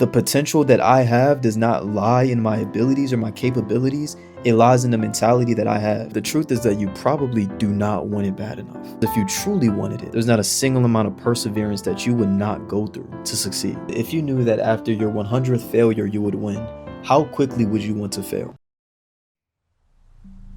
The potential that I have does not lie in my abilities or my capabilities. It lies in the mentality that I have. The truth is that you probably do not want it bad enough. If you truly wanted it, there's not a single amount of perseverance that you would not go through to succeed. If you knew that after your 100th failure you would win, how quickly would you want to fail?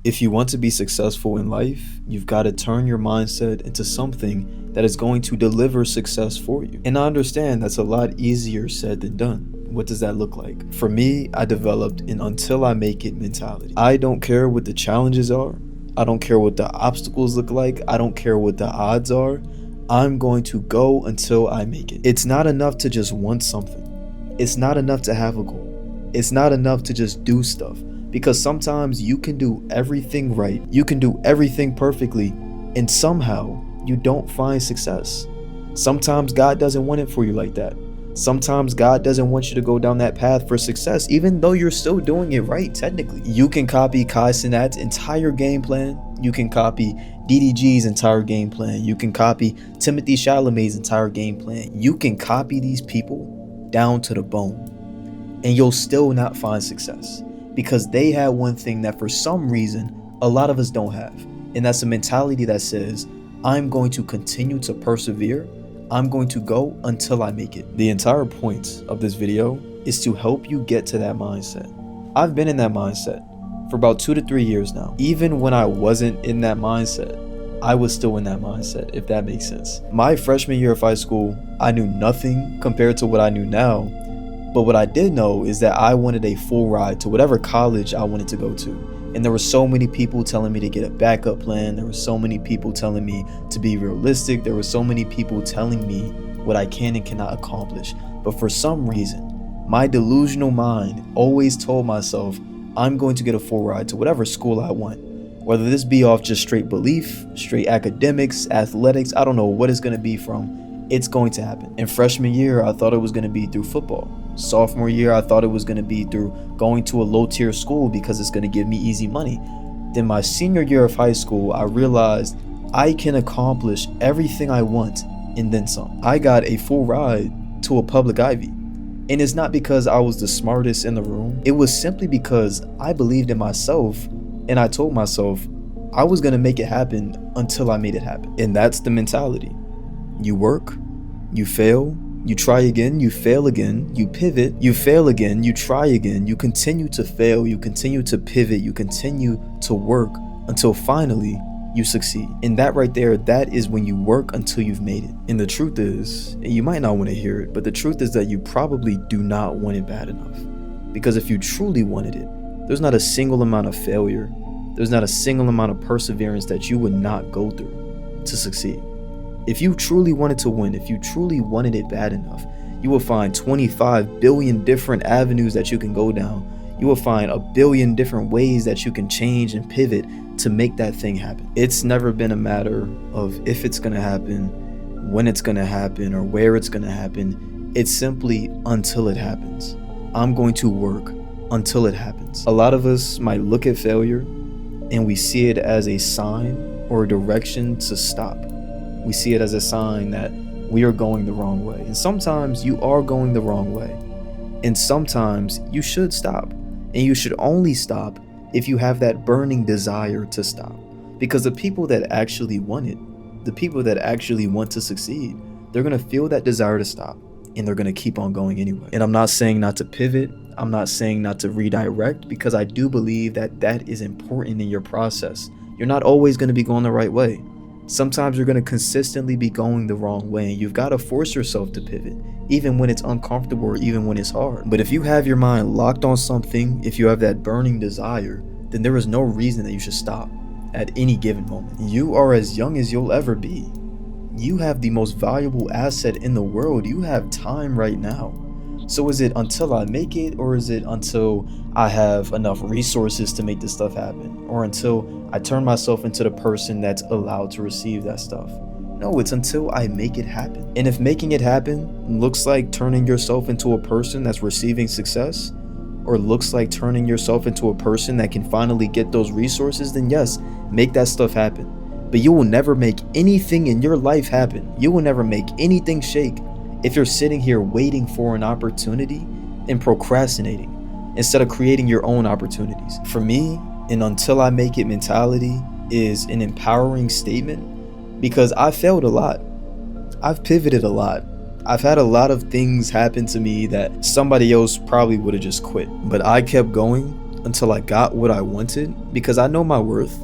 If you want to be successful in life, you've got to turn your mindset into something that is going to deliver success for you. And I understand that's a lot easier said than done. What does that look like? For me, I developed an until I make it mentality. I don't care what the challenges are. I don't care what the obstacles look like. I don't care what the odds are. I'm going to go until I make it. It's not enough to just want something. It's not enough to have a goal. It's not enough to just do stuff. Because sometimes you can do everything right, you can do everything perfectly, and somehow you don't find success. Sometimes God doesn't want it for you like that. Sometimes God doesn't want you to go down that path for success, even though you're still doing it right, technically. You can copy Kai Cenat's entire game plan. You can copy DDG's entire game plan. You can copy Timothy Chalamet's entire game plan. You can copy these people down to the bone, and you'll still not find success. Because they had one thing that for some reason a lot of us don't have, and that's a mentality that says, I'm going to continue to persevere. I'm going to go until I make it. The entire point of this video is to help you get to that mindset. I've been in that mindset for about 2 to 3 years now. Even when I wasn't in that mindset, I was still in that mindset, if that makes sense. My freshman year of high school, I knew nothing compared to what I knew now. But what I did know is that I wanted a full ride to whatever college I wanted to go to. And there were so many people telling me to get a backup plan. There were so many people telling me to be realistic. There were so many people telling me what I can and cannot accomplish. But for some reason, my delusional mind always told myself, I'm going to get a full ride to whatever school I want. Whether this be off just straight belief, straight academics, athletics, I don't know what it's going to be from. It's going to happen. In freshman year, I thought it was going to be through football. Sophomore year, I thought it was going to be through going to a low-tier school because it's going to give me easy money. Then my senior year of high school, I realized I can accomplish everything I want and then some. I got a full ride to a public Ivy. And it's not because I was the smartest in the room. It was simply because I believed in myself, and I told myself I was going to make it happen until I made it happen. And that's the mentality. You work, you fail, you try again, you fail again, you pivot, you fail again, you try again, you continue to fail, you continue to pivot, you continue to work until finally you succeed. And that right there, that is when you work until you've made it. And the truth is, you might not want to hear it, but the truth is that you probably do not want it bad enough. Because if you truly wanted it, there's not a single amount of failure, there's not a single amount of perseverance that you would not go through to succeed. If you truly wanted to win, if you truly wanted it bad enough, you will find 25 billion different avenues that you can go down. You will find a billion different ways that you can change and pivot to make that thing happen. It's never been a matter of if it's going to happen, when it's going to happen, or where it's going to happen. It's simply until it happens. I'm going to work until it happens. A lot of us might look at failure and we see it as a sign or a direction to stop. We see it as a sign that we are going the wrong way. And sometimes you are going the wrong way. And sometimes you should stop. And you should only stop if you have that burning desire to stop. Because the people that actually want it, the people that actually want to succeed, they're going to feel that desire to stop. And they're going to keep on going anyway. And I'm not saying not to pivot. I'm not saying not to redirect, because I do believe that that is important in your process. You're not always going to be going the right way. Sometimes you're going to consistently be going the wrong way, and you've got to force yourself to pivot, even when it's uncomfortable or even when it's hard. But if you have your mind locked on something, if you have that burning desire, then there is no reason that you should stop at any given moment. You are as young as you'll ever be. You have the most valuable asset in the world. You have time right now. So is it until I make it, or is it until I have enough resources to make this stuff happen? Or until I turn myself into the person that's allowed to receive that stuff? No, it's until I make it happen. And if making it happen looks like turning yourself into a person that's receiving success, or looks like turning yourself into a person that can finally get those resources, then yes, make that stuff happen. But you will never make anything in your life happen. You will never make anything shake if you're sitting here waiting for an opportunity and procrastinating instead of creating your own opportunities. For me, an until I make it mentality is an empowering statement because I failed a lot. I've pivoted a lot. I've had a lot of things happen to me that somebody else probably would have just quit. But I kept going until I got what I wanted because I know my worth.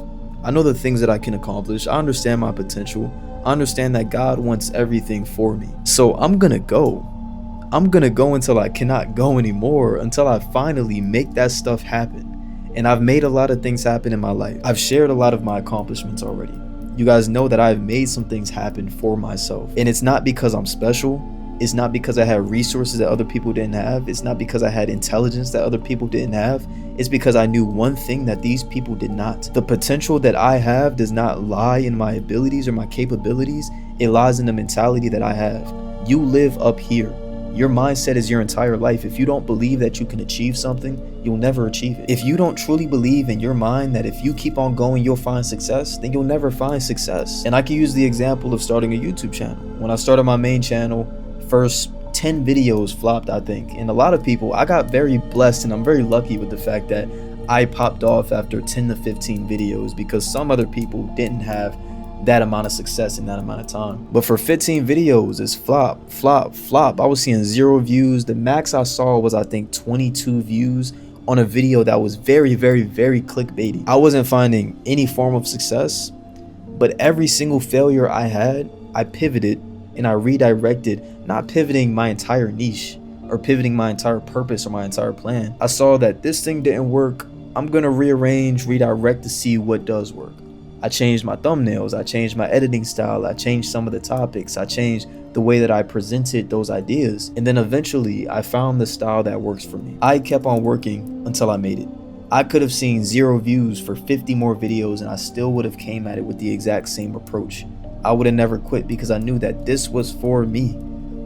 I know the things that I can accomplish. I understand my potential. I understand that God wants everything for me. So I'm gonna go. I'm gonna go until I cannot go anymore, until I finally make that stuff happen. And I've made a lot of things happen in my life. I've shared a lot of my accomplishments already. You guys know that I've made some things happen for myself. And it's not because I'm special. It's not because I had resources that other people didn't have. It's not because I had intelligence that other people didn't have. It's because I knew one thing that these people did not. The potential that I have does not lie in my abilities or my capabilities. It lies in the mentality that I have. You live up here. Your mindset is your entire life. If you don't believe that you can achieve something, you'll never achieve it. If you don't truly believe in your mind that if you keep on going, you'll find success, then you'll never find success. And I can use the example of starting a YouTube channel. When I started my main channel, first 10 videos flopped, I think. And a lot of people, I got very blessed and I'm very lucky with the fact that I popped off after 10 to 15 videos because some other people didn't have that amount of success in that amount of time. But for 15 videos, it's flop, flop, flop. I was seeing 0 views. The max I saw was, I think, 22 views on a video that was very, very, very clickbaity. I wasn't finding any form of success, but every single failure I had, I pivoted and I redirected, not pivoting my entire niche or pivoting my entire purpose or my entire plan. I saw that this thing didn't work. I'm gonna rearrange, redirect to see what does work. I changed my thumbnails, I changed my editing style, I changed some of the topics, I changed the way that I presented those ideas, and then eventually I found the style that works for me. I kept on working until I made it. I could have seen 0 views for 50 more videos and I still would have came at it with the exact same approach. I would have never quit because I knew that this was for me.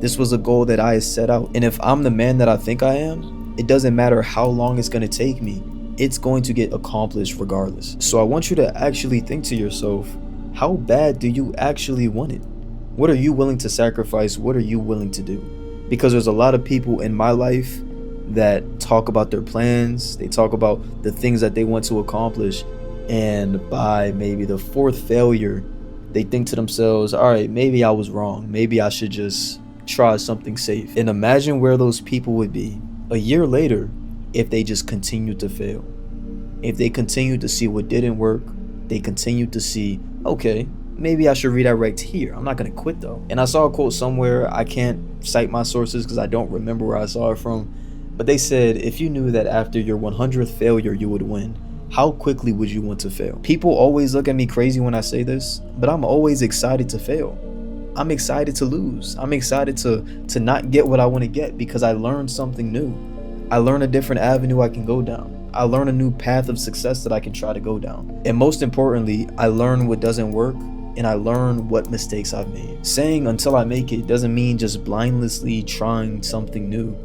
This was a goal that I had set out. And if I'm the man that I think I am, it doesn't matter how long it's gonna take me. It's going to get accomplished regardless. So I want you to actually think to yourself, how bad do you actually want it? What are you willing to sacrifice? What are you willing to do? Because there's a lot of people in my life that talk about their plans. They talk about the things that they want to accomplish. And by maybe the 4th failure, they think to themselves, all right, maybe I was wrong. Maybe I should just try something safe. And imagine where those people would be a year later if they just continued to fail. If they continued to see what didn't work, they continued to see, okay, maybe I should redirect here. I'm not gonna quit though. And I saw a quote somewhere, I can't cite my sources because I don't remember where I saw it from, but they said, if you knew that after your 100th failure you would win, how quickly would you want to fail? People always look at me crazy when I say this, but I'm always excited to fail. I'm excited to lose. I'm excited to not get what I want to get because I learned something new. I learn a different avenue I can go down. I learn a new path of success that I can try to go down. And most importantly, I learn what doesn't work and I learn what mistakes I've made. Saying until I make it doesn't mean just blindlessly trying something new.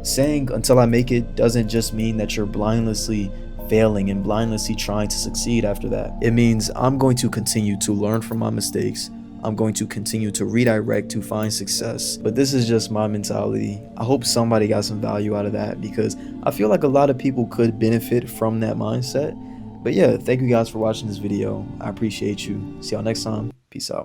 Saying until I make it doesn't just mean that you're blindlessly failing and blindlessly trying to succeed after that. It means I'm going to continue to learn from my mistakes. I'm going to continue to redirect to find success. But this is just my mentality. I hope somebody got some value out of that because I feel like a lot of people could benefit from that mindset. But yeah, thank you guys for watching this video. I appreciate you. See y'all next time. Peace out.